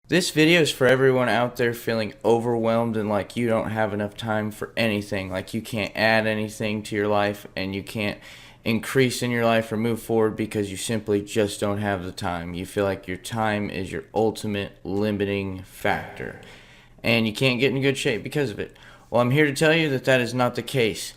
This video is for everyone out there feeling overwhelmed and like you don't have enough time for anything, like you can't add anything to your life and you can't increase in your life or move forward because you simply just don't have the time. You feel like your time is your ultimate limiting factor and you can't get in good shape because of it. Well, I'm here to tell you that that is not the case.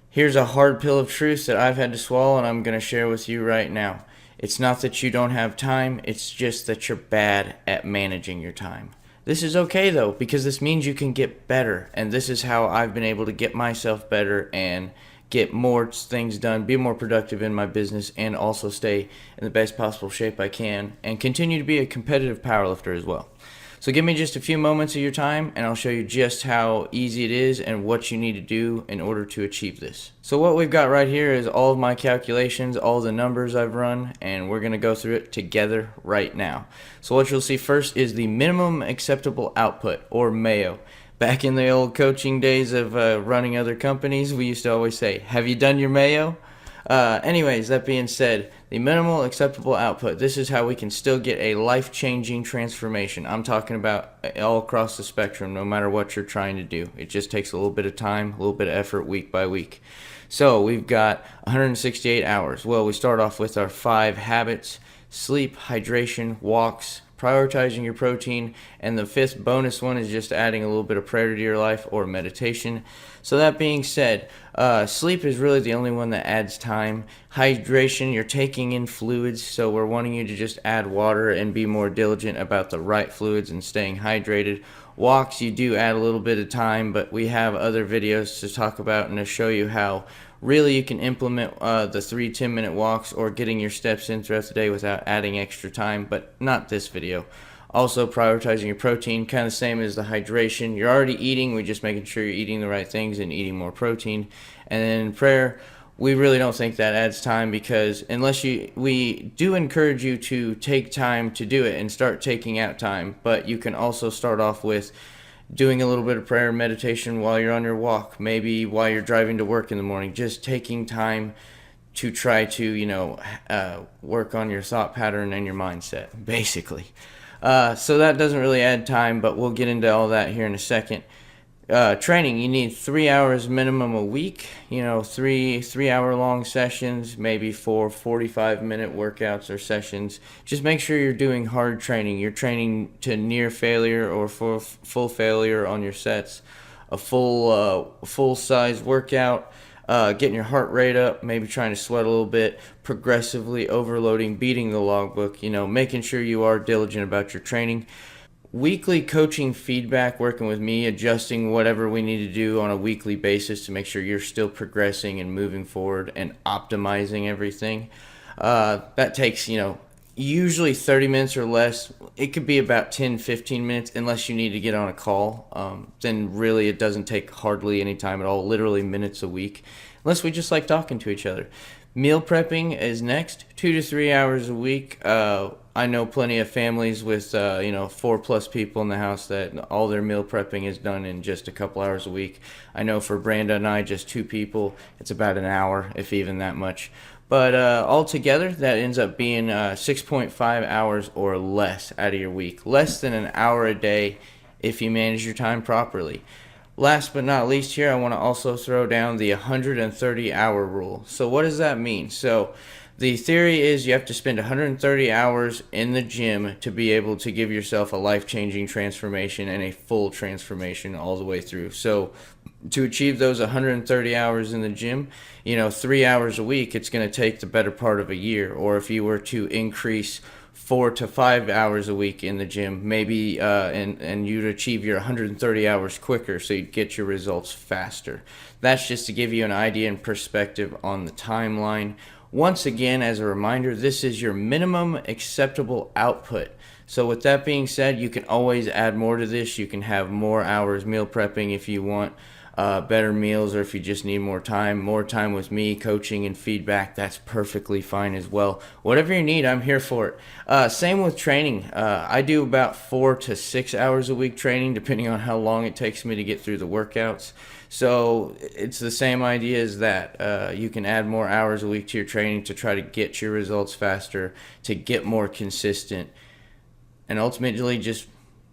Here's a hard pill of truth that I've had to swallow and I'm going to share with you right now. It's not that you don't have time, it's just that you're bad at managing your time. This is okay though, because this means you can get better, and this is how I've been able to get myself better and get more things done, be more productive in my business, and also stay in the best possible shape I can, and continue to be a competitive powerlifter as well. So give me just a few moments of your time and I'll show you just how easy it is and what you need to do in order to achieve this. So what we've got right here is all of my calculations, all the numbers I've run, and we're going to go through it together right now. So what you'll see first is the minimum acceptable output, or MAO. Back in the old coaching days of running other companies, we used to always say, "Have you done your MAO?" Anyways, that being said, the minimal acceptable output, this is how we can still get a life-changing transformation. I'm talking about all across the spectrum, no matter what you're trying to do. It just takes a little bit of time, a little bit of effort week by week. So we've got 168 hours. Well, we start off with our 5 habits: sleep, hydration, walks, prioritizing your protein, and the 5th bonus one is just adding a little bit of prayer to your life or meditation. So that being said, sleep is really the only one that adds time. Hydration, you're taking in fluids, so we're wanting you to just add water and be more diligent about the right fluids and staying hydrated. Walks, you do add a little bit of time, but we have other videos to talk about and to show you how really you can implement the 3 10-minute walks or getting your steps in throughout the day without adding extra time, but not this video. Also, prioritizing your protein, kind of the same as the hydration. You're already eating, we're just making sure you're eating the right things and eating more protein. And then prayer, we really don't think that adds time, because we do encourage you to take time to do it and start taking out time, but you can also start off with doing a little bit of prayer and meditation while you're on your walk, maybe while you're driving to work in the morning, just taking time to try to, work on your thought pattern and your mindset, basically. So that doesn't really add time, but we'll get into all that here in a second. Training, you need 3 hours minimum a week, three-hour long sessions, maybe 4 45-minute workouts or sessions. Just make sure you're doing hard training. You're training to near failure or full failure on your sets. A full-size workout, getting your heart rate up, maybe trying to sweat a little bit, progressively overloading, beating the logbook, making sure you are diligent about your training. Weekly coaching feedback, working with me, adjusting whatever we need to do on a weekly basis to make sure you're still progressing and moving forward and optimizing everything. That takes, usually 30 minutes or less. It could be about 10-15 minutes unless you need to get on a call. Then really it doesn't take hardly any time at all, literally minutes a week, unless we just like talking to each other. Meal prepping is next, 2 to 3 hours a week. I know plenty of families with 4+ people in the house that all their meal prepping is done in just a couple hours a week. I know for Branda and I, just 2 people, it's about an hour, if even that much. But altogether, that ends up being 6.5 hours or less out of your week. Less than an hour a day if you manage your time properly. Last but not least here, I want to also throw down the 130-hour rule. So what does that mean? So the theory is you have to spend 130 hours in the gym to be able to give yourself a life-changing transformation and a full transformation all the way through. So to achieve those 130 hours in the gym, 3 hours a week, it's going to take the better part of a year. Or if you were to increase 4 to 5 hours a week in the gym, maybe, and you'd achieve your 130 hours quicker, so you'd get your results faster. That's just to give you an idea and perspective on the timeline. Once again, as a reminder, this is your minimum acceptable output. So with that being said, you can always add more to this. You can have more hours meal prepping if you want better meals, or if you just need more time with me, coaching and feedback, that's perfectly fine as well. Whatever you need, I'm here for it. Same with training. I do about 4 to 6 hours a week training, depending on how long it takes me to get through the workouts. So it's the same idea as that. You can add more hours a week to your training to try to get your results faster, to get more consistent, and ultimately just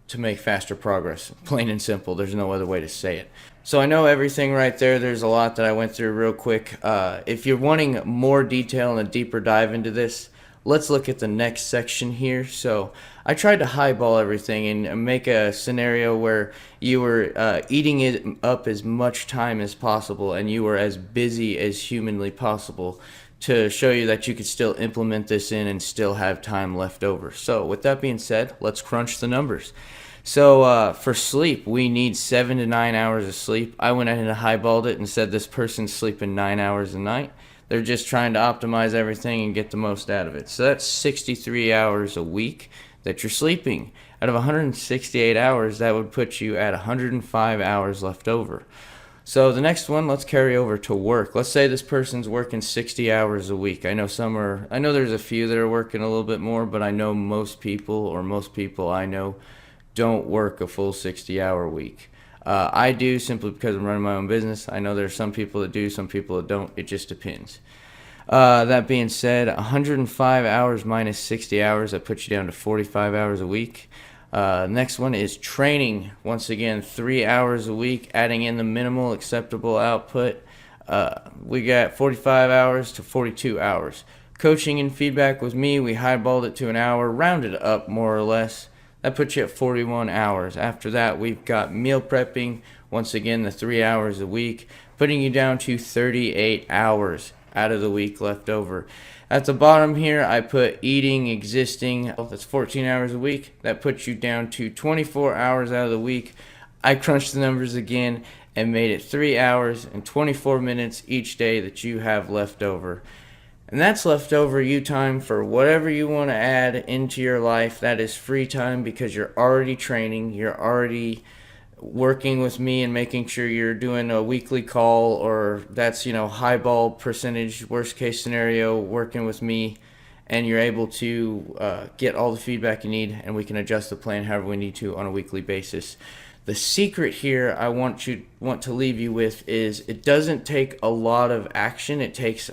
to make faster progress. Plain and simple. There's no other way to say it. So I know everything right there. There's a lot that I went through real quick. If you're wanting more detail and a deeper dive into this, let's look at the next section here. So I tried to highball everything and make a scenario where you were eating it up as much time as possible and you were as busy as humanly possible to show you that you could still implement this in and still have time left over. So with that being said, let's crunch the numbers. So for sleep, we need 7 to 9 hours of sleep. I went ahead and highballed it and said this person's sleeping 9 hours a night. They're just trying to optimize everything and get the most out of it. So that's 63 hours a week that you're sleeping. Out of 168 hours, that would put you at 105 hours left over. So the next one, let's carry over to work. Let's say this person's working 60 hours a week. I know there's a few that are working a little bit more, but I know most people I know don't work a full 60-hour week. I do, simply because I'm running my own business. I know there's some people that do, some people that don't. It just depends. That being said, 105 hours minus 60 hours, that puts you down to 45 hours a week. Next one is training. Once again, 3 hours a week, adding in the minimal acceptable output. We got 45 hours to 42 hours. Coaching and feedback with me, we highballed it to an hour, rounded up more or less. That puts you at 41 hours. After that, we've got meal prepping. Once again, the 3 hours a week, putting you down to 38 hours out of the week left over. At the bottom here, I put eating existing. That's 14 hours a week. That puts you down to 24 hours out of the week. I crunched the numbers again and made it 3 hours and 24 minutes each day that you have left over. And that's leftover you time for whatever you want to add into your life. That is free time because you're already training. You're already working with me and making sure you're doing a weekly call, or that's, highball percentage, worst case scenario, working with me. And you're able to get all the feedback you need, and we can adjust the plan however we need to on a weekly basis. The secret here I want to leave you with is it doesn't take a lot of action. It takes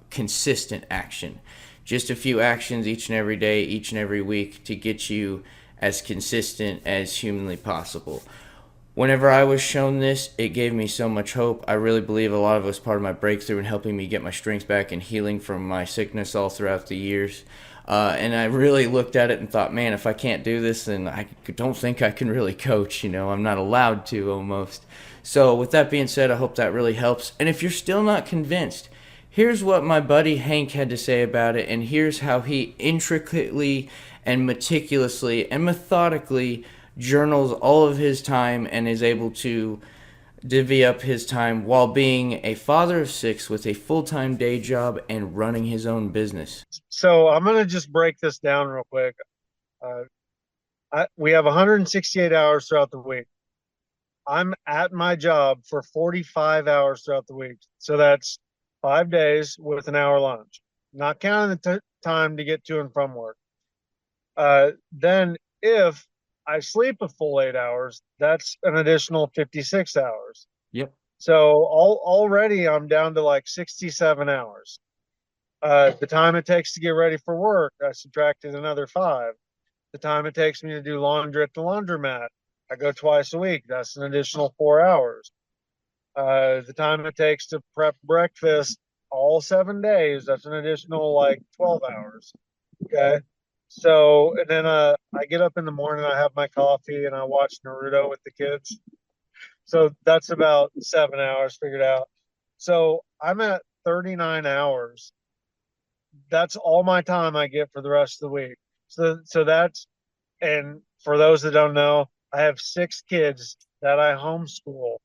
consistent action. Just a few actions each and every day, each and every week to get you as consistent as humanly possible. Whenever I was shown this, it gave me so much hope. I really believe a lot of it was part of my breakthrough in helping me get my strength back and healing from my sickness all throughout the years. And I really looked at it and thought, man, if I can't do this, then I don't think I can really coach. I'm not allowed to, almost. So with that being said, I hope that really helps. And if you're still not convinced, here's what my buddy Hank had to say about it, and here's how he intricately and meticulously and methodically journals all of his time and is able to divvy up his time while being a father of 6 with a full-time day job and running his own business. So I'm going to just break this down real quick. We have 168 hours throughout the week. I'm at my job for 45 hours throughout the week. So that's 5 days with an hour lunch, not counting the time to get to and from work. Then if I sleep a full 8 hours, that's an additional 56 hours. Yep. So already I'm down to like 67 hours. The time it takes to get ready for work, I subtracted another 5. The time it takes me to do laundry at the laundromat, I go twice a week. That's an additional 4 hours. The time it takes to prep breakfast all 7 days, that's an additional like 12 hours. Okay. So, and then I get up in the morning, I have my coffee, and I watch Naruto with the kids. So that's about 7 hours figured out. So I'm at 39 hours. That's all my time I get for the rest of the week. So that's, and for those that don't know, I have 6 kids that I homeschool.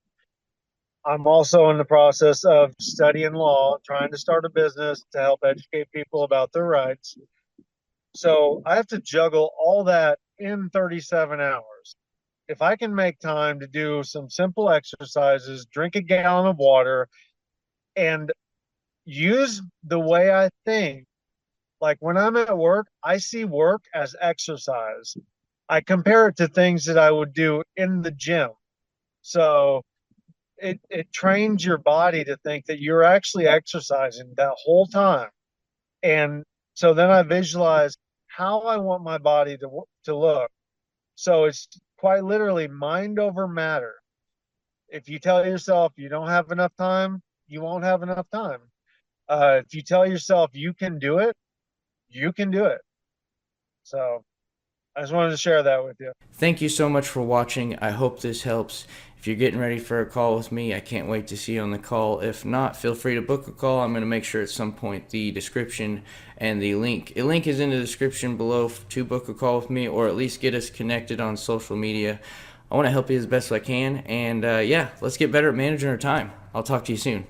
I'm also in the process of studying law, trying to start a business to help educate people about their rights. So I have to juggle all that in 37 hours. If I can make time to do some simple exercises, drink a gallon of water, and use the way I think, like when I'm at work, I see work as exercise. I compare it to things that I would do in the gym. So it trains your body to think that you're actually exercising that whole time. And so then I visualize how I want my body to look. So it's quite literally mind over matter. If you tell yourself you don't have enough time, you won't have enough time. If you tell yourself you can do it, you can do it. So I just wanted to share that with you. Thank you so much for watching. I hope this helps. If you're getting ready for a call with me, I can't wait to see you on the call. If not, feel free to book a call. I'm going to make sure at some point the description and the link. A link is in the description below to book a call with me, or at least get us connected on social media. I want to help you as best I can. And yeah, let's get better at managing our time. I'll talk to you soon.